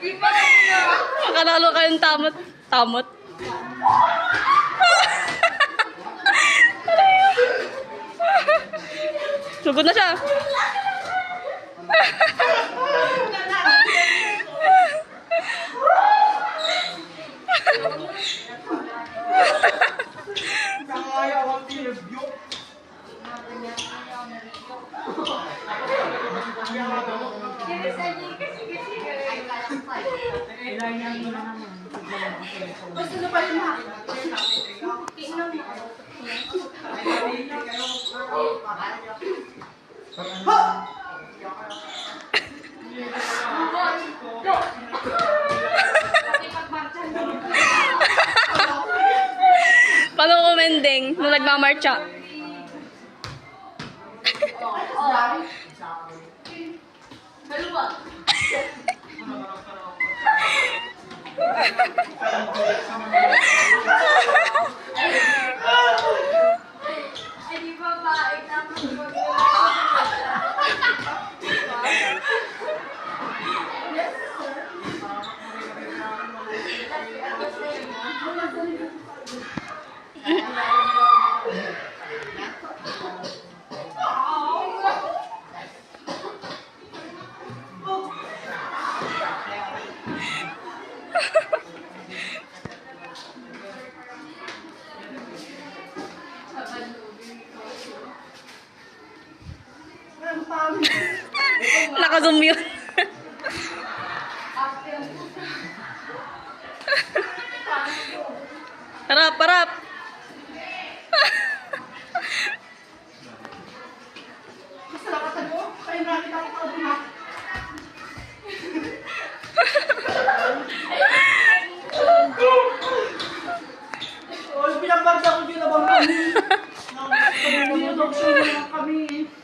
Makanalo kayong tamot. Tamot. Sugod na siya. Gusto na pa yung Paano kumending nung nagmamarcha? Naka-zoom yun. Harap, harap. Masalakatan mo? Kaya natin ako pa na. Oh, pinagbarda ko yun abang kami. Nang kami.